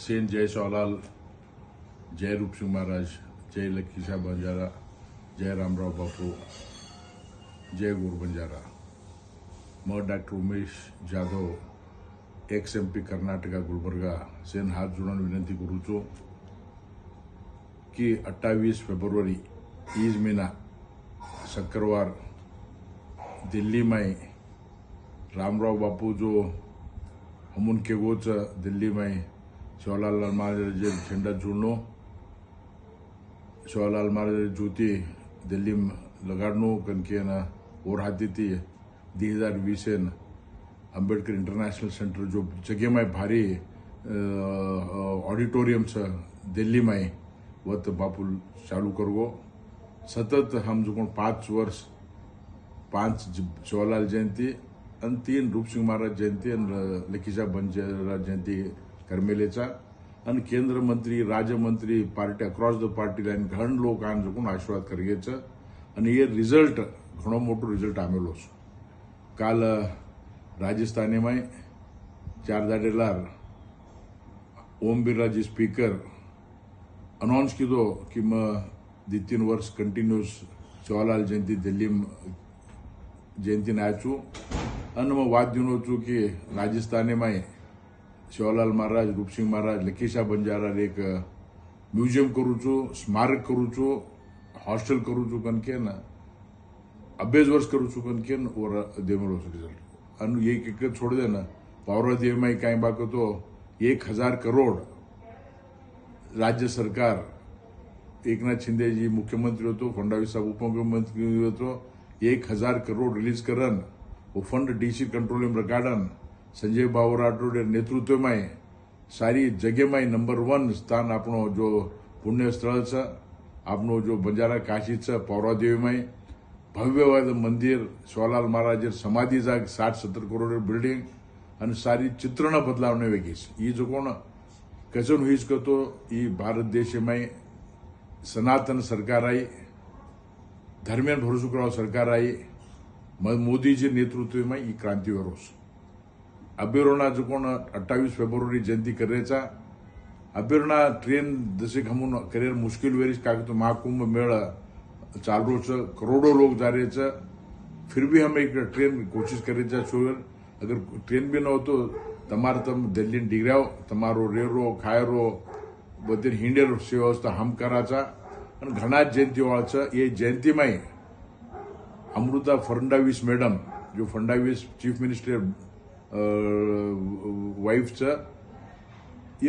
Saint जय सोलाल, जय रूप सिंह महाराज, जय लखीसा बंजारा, जय रामराव बापू, जय गुरु बंजारा। मैं doctor Umesh Jadhav एक्स-MP Karnataka Gulbarga Sen हाथ जोड़न विनंती करूँ छो कि 28 फेब्रुआरी ईज महीना शुक्रवार दिल्ली में रामराव बापू जो हमन के गोच दिल्ली में शिवलाल महाराज झंडा जुड़नो, शिवलाल महाराज ज्योति दिल्ली में लगाड़नो कनके ना और हाथी थी 2020 अंबेडकर इंटरनेशनल सेंटर जो जगह में भारी ऑडिटोरियम से दिल्ली में वत बापू चालू करगो। सतत हम जो 5 वर्ष 5 शिवलाल जयंती और 3 रूप सिंह महाराज जयंती और लखीसा बंजारा जयंती करमेलेचा और केंद्र मंत्री राज्य मंत्री party across the party line घण लोग आन जो आशीर्वाद करेचे और ये रिजल्ट घणो मोटो रिजल्ट आमेलो छे। काल राजस्थान में 4 दाडेलार ओम बिरला जी स्पीकर अनाउंस कीधो कि मैं 2-3 वर्ष कंटिन्यूस शिवलाल जयंती दिल्ली में जयंती ने आचू और मैं बात दिनो छू कि राजस्थान में शिवलाल महाराज, रूप सिंह महाराज, लखीसा बंजारा एक म्यूजियम करूँ छू, स्मारक करूँ छू, हॉस्टल करूँ छू कनके ना 22 वर्ष करूँ छू कनके और देमेलो रिजल्ट और ये एक छोड़ देना पावरा देव में कहीं बाको तो 1000 करोड़ राज्य सरकार एकनाथ शिंदे जी मुख्यमंत्री हो तो फडणवीस साहब उपमुख्यमंत्री हो तो 1000 करोड़ रिलीज करन वो फंड डीसी कंट्रोल में रखाड़न संजय बाबू राठौड़ नेतृत्व में सारी जगह में नंबर 1 स्थान आपनो जो पुण्य स्थल है आपनो जो बंजारा काशी है पौरादेवी में भव्यवाद मंदिर शिवलाल महाराज समाधि जाग 60-70 करोड़ बिल्डिंग और सारी चित्रण बदलावने वेगी ये जो कोण कसन हुईज तो ये भारत देश में सनातन सरकार आई, धर्मियान भरोसा कराव सरकार आई, मोदी जी नेतृत्व में ये क्रांति वरोस अबेरोना जो कोण 28 फेब्रुआरी जयंती करेचा अबेरोना ट्रेन जैसे हम करियर मुश्किल वेरीज का तो महाकुंभ मेला चाल रो करोड़ों लोग जा रहे थे फिर भी हम एक ट्रेन कोशिश करे अगर ट्रेन भी न हो तो तमार तम दिल्ली डिग्राव तमारो रेरो खायरो बधे हिंडेर व्यवस्था हम कराचा और घना जयंती वाला ये जयंती में अमृता फडणवीस मैडम जो फडणवीस चीफ मिनिस्टर वाइफ